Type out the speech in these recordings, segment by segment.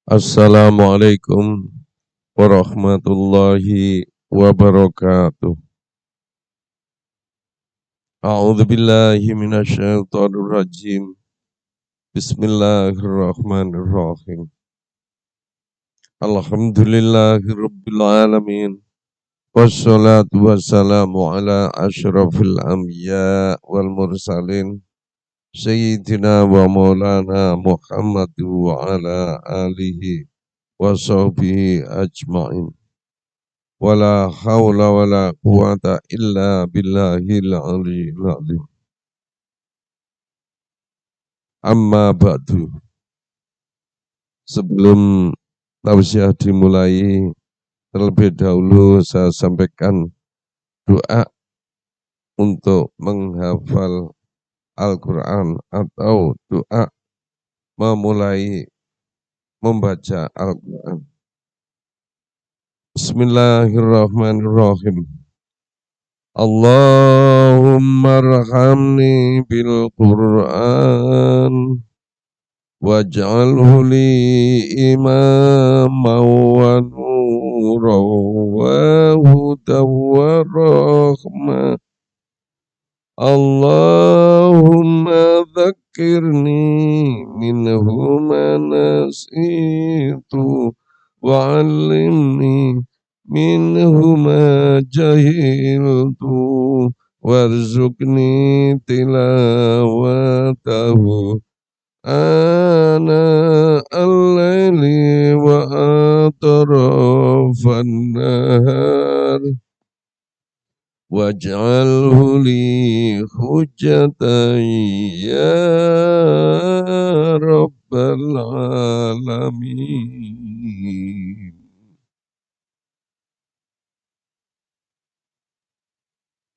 Assalamualaikum warahmatullahi wabarakatuh. A'udzu billahi minasyaitonir rajim. Bismillahirrahmanirrahim. Alhamdulillahirabbil alamin. Wassalatu wassalamu ala asyrafil anbiya wal mursalin sayyidina wa maulana Muhammad wa ala alihi wa sahbihi ajmain. Wala haula wala quwata illa billahil aliyyil azim. Amma ba'du. Sebelum tausiah dimulai, terlebih dahulu saya sampaikan doa untuk menghafal Al-Quran atau doa memulai membaca Al-Quran. Bismillahirrahmanirrahim. Allahumma arhamni bil Qur'an waj'alhu li imaman wa nuran wa hudan wa rahmah. Allahumma dzakkirni minhu ma nasitu wa 'allimni minhu ma jahiltu warzuqni tilawatahu ana al-laili wa atrafan nahar waj'alhu li hujjatan ya rabbal alamin.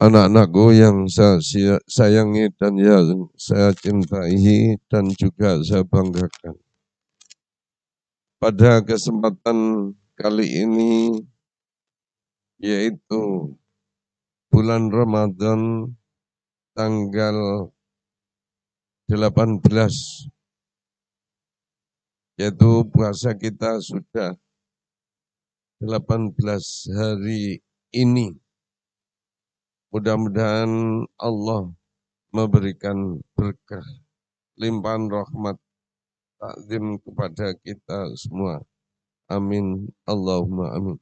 Anak-anakku yang saya sayangi dan yang saya cintai dan juga saya banggakan. Pada kesempatan kali ini, yaitu bulan Ramadan tanggal 18, yaitu puasa kita sudah 18 hari ini. Mudah-mudahan Allah memberikan berkah, limpahan rahmat, takzim kepada kita semua. Amin. Allahumma amin.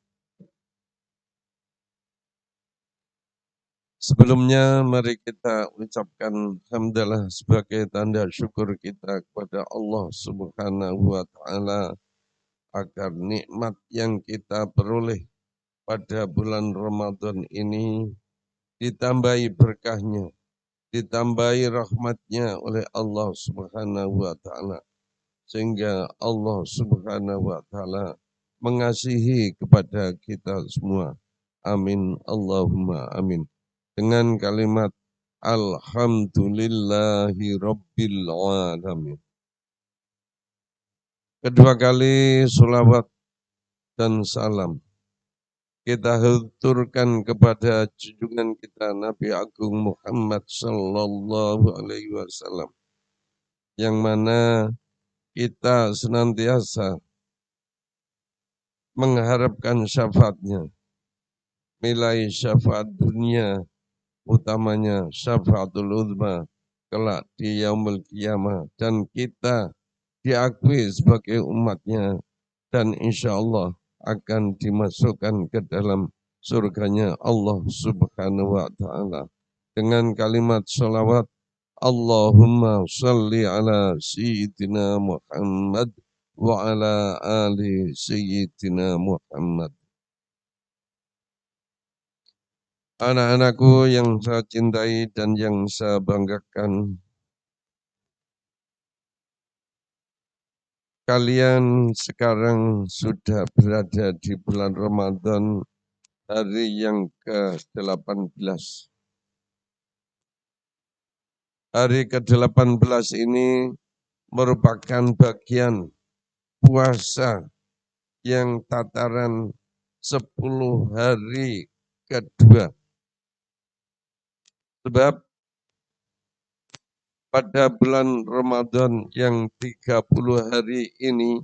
Sebelumnya mari kita ucapkan hamdalah sebagai tanda syukur kita kepada Allah Subhanahu wa taala agar nikmat yang kita peroleh pada bulan Ramadan ini ditambahi berkahnya, ditambahi rahmatnya oleh Allah Subhanahu wa taala, sehingga Allah Subhanahu wa taala mengasihi kepada kita semua. Amin. Allahumma amin. Dengan kalimat Alhamdulillahi Rabbil Alamin. Kedua kali salawat dan salam kita haturkan kepada junjungan kita Nabi Agung Muhammad sallallahu alaihi wasallam, yang mana kita senantiasa mengharapkan syafaatnya, nilai syafaat dunia, utamanya syafaatul uzma kelak di yaumul qiyamah, dan kita diakui sebagai umatnya dan insya Allah akan dimasukkan ke dalam surganya Allah Subhanahu wa taala dengan kalimat shalawat Allahumma salli ala sayyidina Muhammad wa ala ali sayyidina Muhammad. Anak-anakku yang saya cintai dan yang saya banggakan, kalian sekarang sudah berada di bulan Ramadan, hari yang ke-18. Hari ke-18 ini merupakan bagian puasa yang tataran 10 hari kedua. Sebab pada bulan Ramadan yang 30 hari ini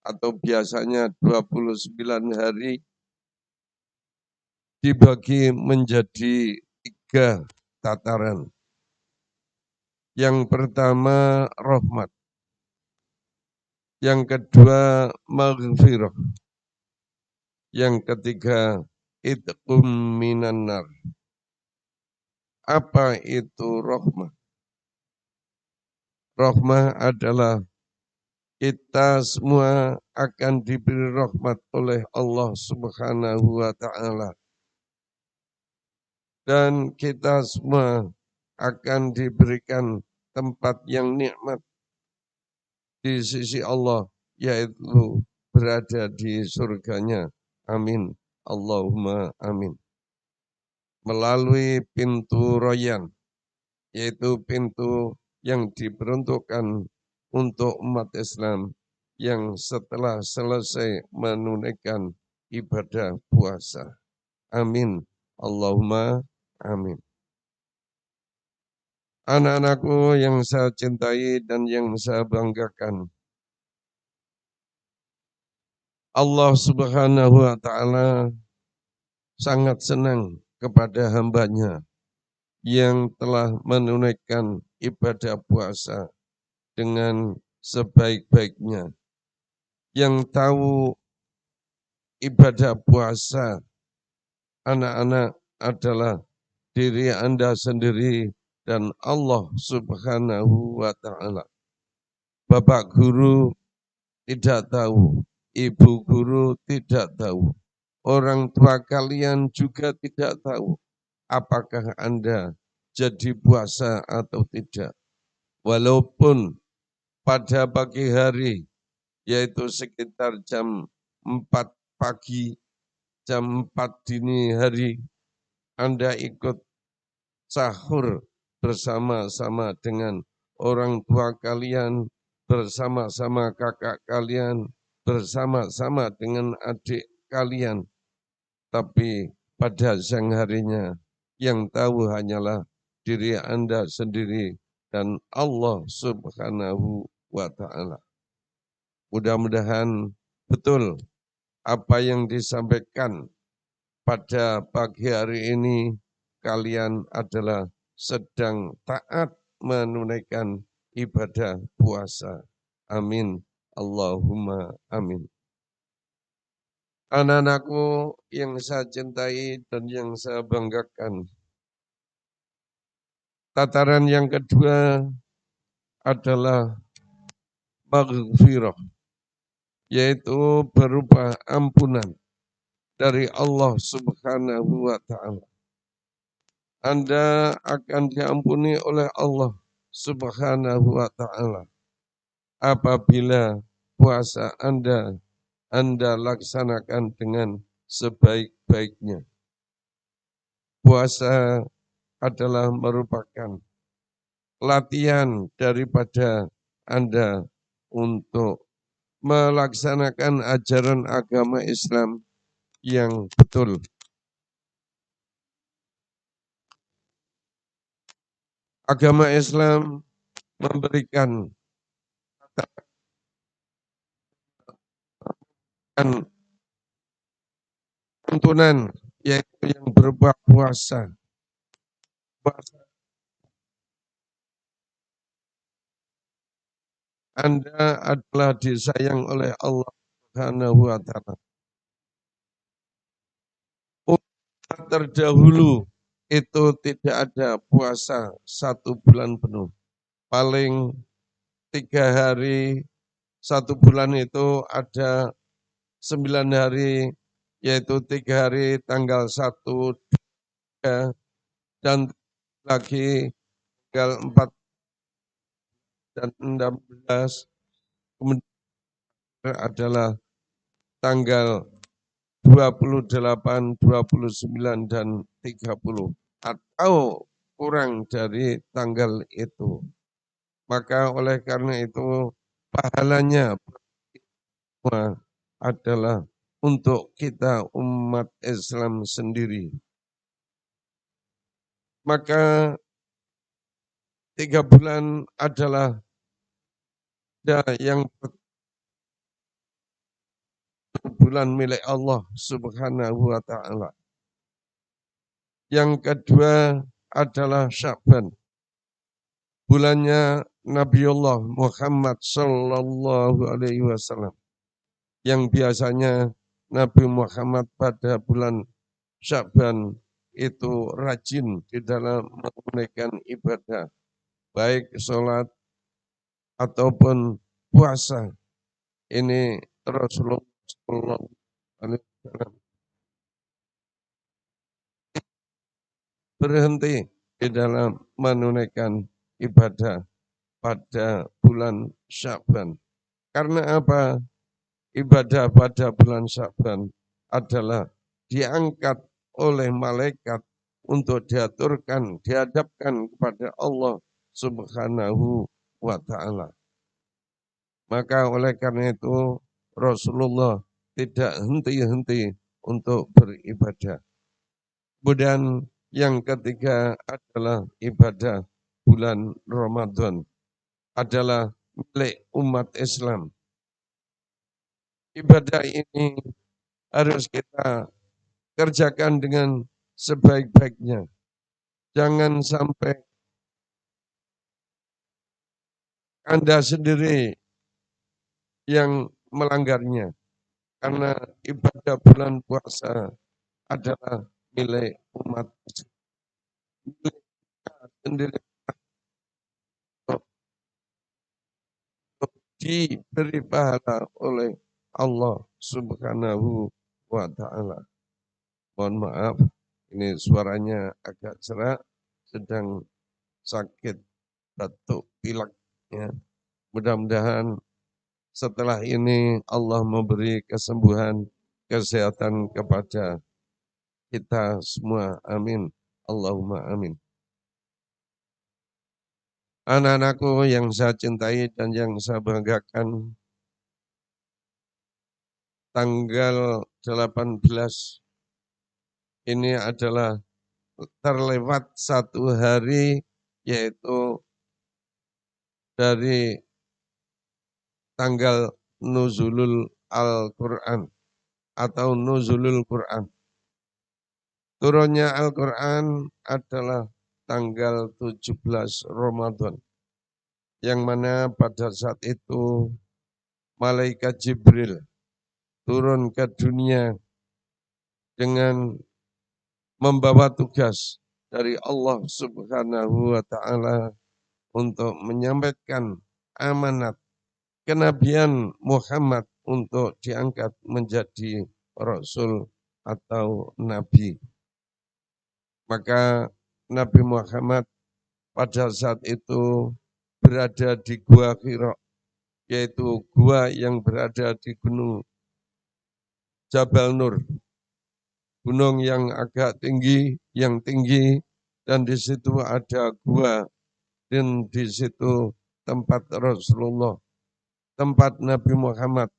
atau biasanya 29 hari dibagi menjadi 3 tataran. Yang pertama rahmat, yang kedua maghfirah, yang ketiga itqum minan nar. Apa itu rahmah? Rahmah adalah kita semua akan diberi rahmat oleh Allah Subhanahu wa taala. Dan kita semua akan diberikan tempat yang nikmat di sisi Allah, yaitu berada di surganya. Amin. Allahumma amin. Melalui pintu royan, yaitu pintu yang diperuntukkan untuk umat Islam yang setelah selesai menunaikan ibadah puasa. Amin. Allahumma amin. Anak-anakku yang saya cintai dan yang saya banggakan, Allah Subhanahu wa taala sangat senang kepada hambanya yang telah menunaikan ibadah puasa dengan sebaik-baiknya. Yang tahu ibadah puasa anak-anak adalah diri Anda sendiri dan Allah Subhanahu wa taala. Bapak guru tidak tahu, ibu guru tidak tahu, orang tua kalian juga tidak tahu apakah Anda jadi puasa atau tidak. Walaupun pada pagi hari, yaitu sekitar jam 4 pagi, jam 4 dini hari, Anda ikut sahur bersama-sama dengan orang tua kalian, bersama-sama kakak kalian, bersama-sama dengan adik kalian. Tapi pada siang harinya yang tahu hanyalah diri Anda sendiri dan Allah Subhanahu wa taala. Mudah-mudahan betul apa yang disampaikan pada pagi hari ini, kalian adalah sedang taat menunaikan ibadah puasa. Amin. Allahumma amin. Anak-anakku yang saya cintai dan yang saya banggakan, tataran yang kedua adalah maghfirah, yaitu berupa ampunan dari Allah Subhanahu wa taala. Anda akan diampuni oleh Allah Subhanahu wa taala apabila puasa Anda laksanakan dengan sebaik-baiknya. Puasa adalah merupakan latihan daripada Anda untuk melaksanakan ajaran agama Islam yang betul. Agama Islam memberikan tuntunan, yaitu yang berupa puasa. Puasa Anda adalah disayang oleh Allah Subhanahu wa taala. Terdahulu itu tidak ada puasa 1 bulan penuh. Paling 3 hari 1 bulan itu ada 9 hari, yaitu 3 hari tanggal 1, 3, dan lagi tanggal 4 dan 16, kemudian adalah tanggal 28, 29, dan 30, atau kurang dari tanggal itu. Maka oleh karena itu pahalanya adalah untuk kita umat Islam sendiri. Maka 3 bulan adalah yang bulan milik Allah Subhanahu wa taala. Yang kedua adalah Sya'ban. Bulannya Nabiullah Muhammad sallallahu alaihi wasallam. Yang biasanya Nabi Muhammad pada bulan Sya'ban itu rajin di dalam menunaikan ibadah, baik sholat ataupun puasa. Ini Rasulullah sallallahu alaihi wasallam berhenti di dalam menunaikan ibadah pada bulan Sya'ban. Karena apa? Ibadah pada bulan Sya'ban adalah diangkat oleh malaikat untuk diaturkan, dihadapkan kepada Allah Subhanahu wa taala. Maka oleh karena itu Rasulullah tidak henti-henti untuk beribadah. Kemudian yang ketiga adalah ibadah bulan Ramadan, adalah milik umat Islam. Ibadah ini harus kita kerjakan dengan sebaik-baiknya. Jangan sampai Anda sendiri yang melanggarnya. Karena ibadah bulan puasa adalah milik umat Islam. Milik kita sendiri untuk diberi pahala oleh Allah Subhanahu wa taala. Mohon maaf, ini suaranya agak serak, sedang sakit batuk pilek ya. Mudah-mudahan setelah ini Allah memberi kesembuhan, kesehatan kepada kita semua. Amin. Allahumma amin. Anak-anakku yang saya cintai dan yang saya banggakan, tanggal 18 ini adalah terlewat satu hari, yaitu dari tanggal Nuzulul Al-Quran atau Nuzulul Quran. Turunnya Al-Quran adalah tanggal 17 Ramadan, yang mana pada saat itu Malaikat Jibril turun ke dunia dengan membawa tugas dari Allah Subhanahu wa taala untuk menyampaikan amanat kenabian Muhammad untuk diangkat menjadi rasul atau nabi. Maka Nabi Muhammad pada saat itu berada di Gua Hira, yaitu gua yang berada di Gunung Jabal Nur, gunung yang agak tinggi, dan di situ ada gua, dan di situ tempat Rasulullah, tempat Nabi Muhammad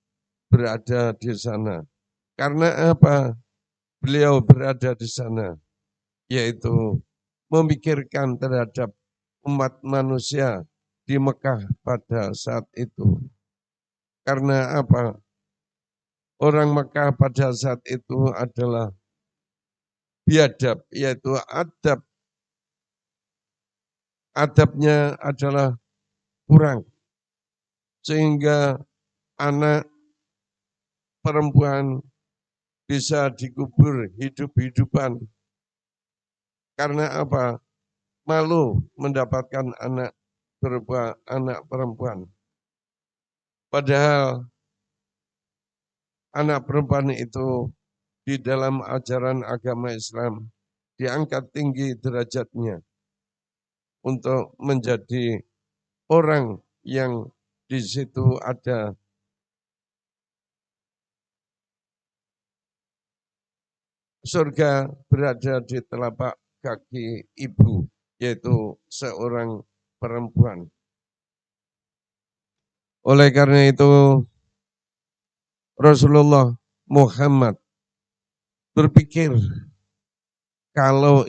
berada di sana. Karena apa? Beliau berada di sana, yaitu memikirkan terhadap umat manusia di Mekah pada saat itu. Karena apa? Orang Mekah pada saat itu adalah biadab, yaitu adabnya adalah kurang. Sehingga anak perempuan bisa dikubur hidup-hidupan. Karena apa? Malu mendapatkan anak perempuan. Padahal anak perempuan itu di dalam ajaran agama Islam diangkat tinggi derajatnya untuk menjadi orang yang di situ ada surga berada di telapak kaki ibu, yaitu seorang perempuan. Oleh karena itu Rasulullah Muhammad berpikir, kalau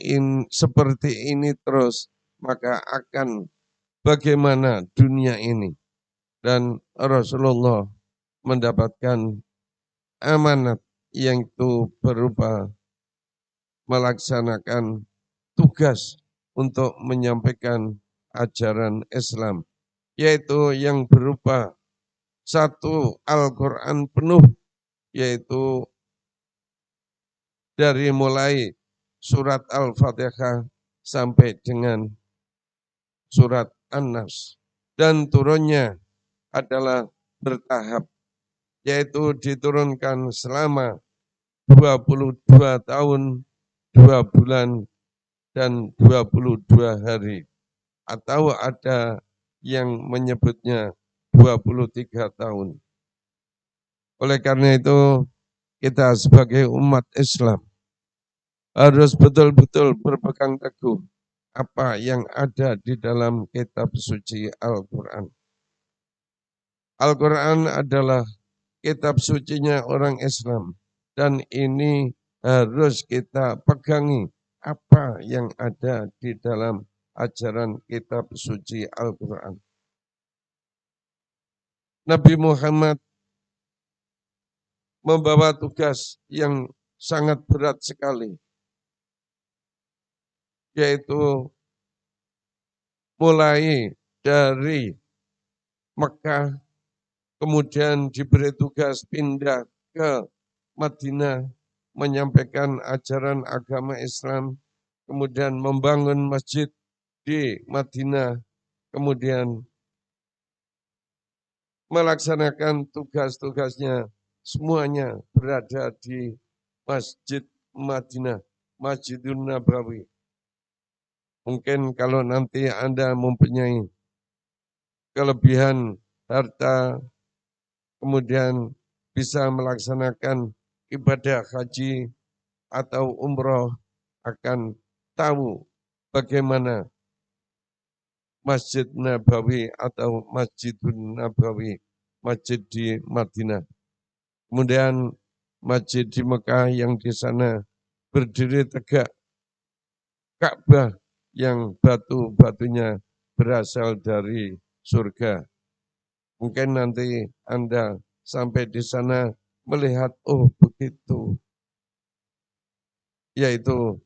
seperti ini terus, maka akan bagaimana dunia ini. Dan Rasulullah mendapatkan amanat yang itu berupa melaksanakan tugas untuk menyampaikan ajaran Islam, yaitu yang berupa satu Al-Quran penuh, yaitu dari mulai surat Al-Fatihah sampai dengan surat An-Nas. Dan turunnya adalah bertahap, yaitu diturunkan selama 22 tahun, 2 bulan, dan 22 hari. Atau ada yang menyebutnya 23 tahun. Oleh karena itu, kita sebagai umat Islam harus betul-betul berpegang teguh apa yang ada di dalam kitab suci Al-Quran. Al-Quran adalah kitab sucinya orang Islam. Dan ini harus kita pegangi apa yang ada di dalam ajaran kitab suci Al-Quran. Nabi Muhammad membawa tugas yang sangat berat sekali, yaitu mulai dari Mekah, kemudian diberi tugas pindah ke Madinah, menyampaikan ajaran agama Islam, kemudian membangun masjid di Madinah, kemudian melaksanakan tugas-tugasnya, semuanya berada di Masjid Madinah, Masjidun Nabawi. Mungkin kalau nanti Anda mempunyai kelebihan harta, kemudian bisa melaksanakan ibadah haji atau umroh, akan tahu bagaimana Masjid Nabawi atau Masjidun Nabawi, masjid di Madinah. Kemudian masjid di Mekah yang di sana berdiri tegak, Ka'bah yang batu-batunya berasal dari surga. Mungkin nanti Anda sampai di sana melihat, oh begitu, yaitu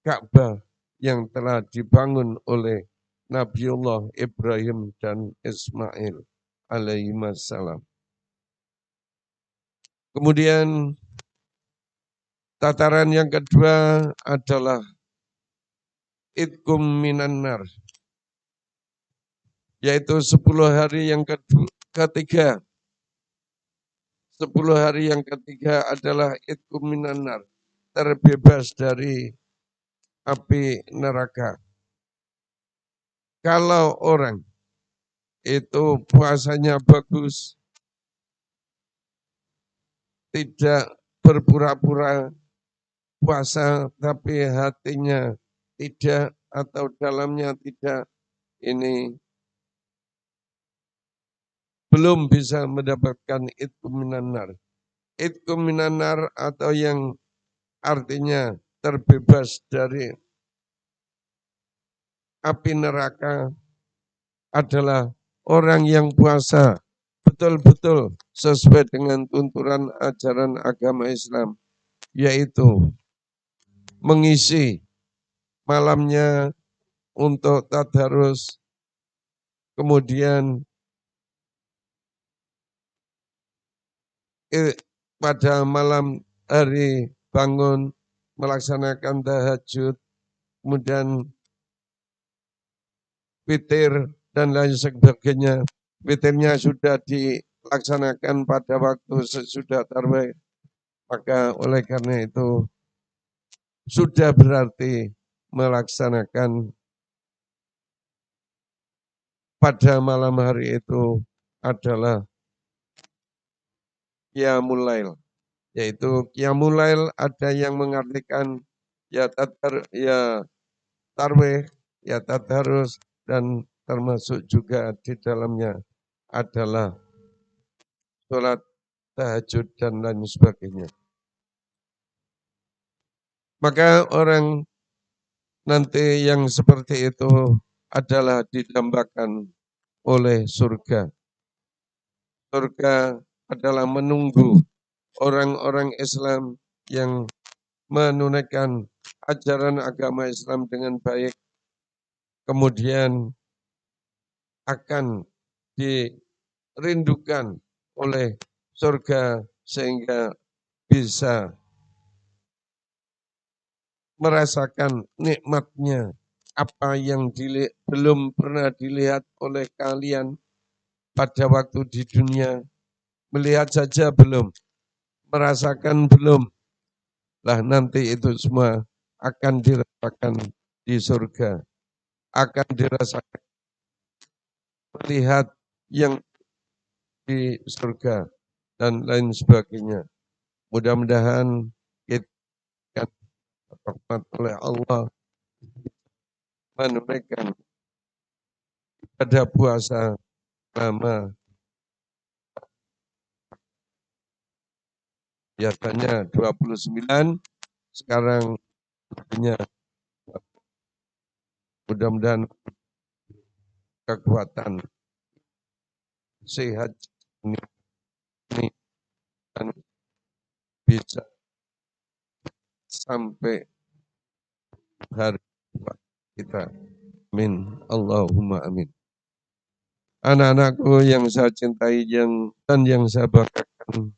Ka'bah yang telah dibangun oleh Nabiullah Ibrahim dan Ismail alaihissalam. Kemudian tataran yang kedua adalah Idkum minan nar, yaitu 10 hari yang ketiga. 10 hari yang ketiga adalah Idkum minan nar, terbebas dari api neraka. Kalau orang itu puasanya bagus, tidak berpura-pura puasa tapi hatinya tidak atau dalamnya tidak, ini belum bisa mendapatkan Idkum minan nar. Idkum minan nar atau yang artinya terbebas dari api neraka adalah orang yang puasa betul-betul sesuai dengan tuntunan ajaran agama Islam, yaitu mengisi malamnya untuk tadarus, kemudian pada malam hari bangun melaksanakan tahajud, kemudian witir dan lain sebagainya. Witirnya sudah dilaksanakan pada waktu sesudah tarawih, maka oleh karena itu sudah berarti melaksanakan pada malam hari itu adalah Qiyamul Lail. Yaitu Qiyamul Lail ada yang mengartikan ya tarwih, ya tadarus, dan termasuk juga di dalamnya adalah sholat tahajud dan lain sebagainya. Maka orang nanti yang seperti itu adalah didambakan oleh surga. Surga adalah menunggu orang-orang Islam yang menunaikan ajaran agama Islam dengan baik, kemudian akan dirindukan oleh surga sehingga bisa merasakan nikmatnya apa yang belum pernah dilihat oleh kalian pada waktu di dunia. Melihat saja belum, merasakan belum. Lah nanti itu semua akan dirasakan di surga. Akan dirasakan melihat yang di surga dan lain sebagainya. Mudah-mudahan kita rahmat oleh Allah menunaikan pada puasa lama biasanya 29, sekarang punya mudah-mudahan kekuatan sehat ini dan bisa sampai hari tua kita. Amin. Allahumma amin. Anak-anakku yang saya cintai dan yang saya banggakan,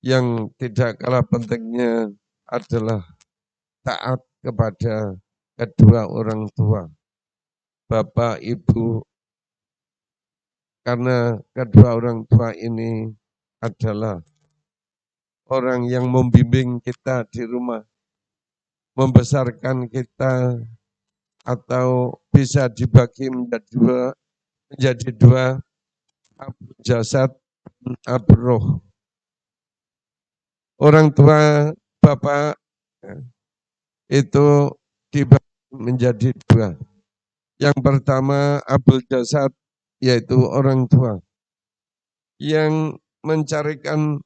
yang tidak kalah pentingnya adalah taat kepada kedua orang tua, bapak, ibu, karena kedua orang tua ini adalah orang yang membimbing kita di rumah, membesarkan kita, atau bisa dibagi menjadi dua, abu jasad, abu roh. Orang tua bapak itu dibagi menjadi dua. Yang pertama abul jasad, yaitu orang tua yang mencarikan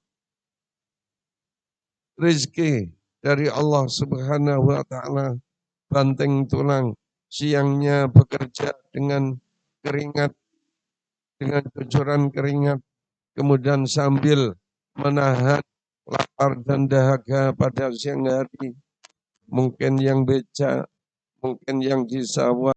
rezeki dari Allah Subhanahu wa taala, banting tulang, siangnya bekerja dengan keringat, dengan cucuran keringat, kemudian sambil menahan lapar dan dahaga pada siang hari, mungkin yang beca, mungkin yang di sawah,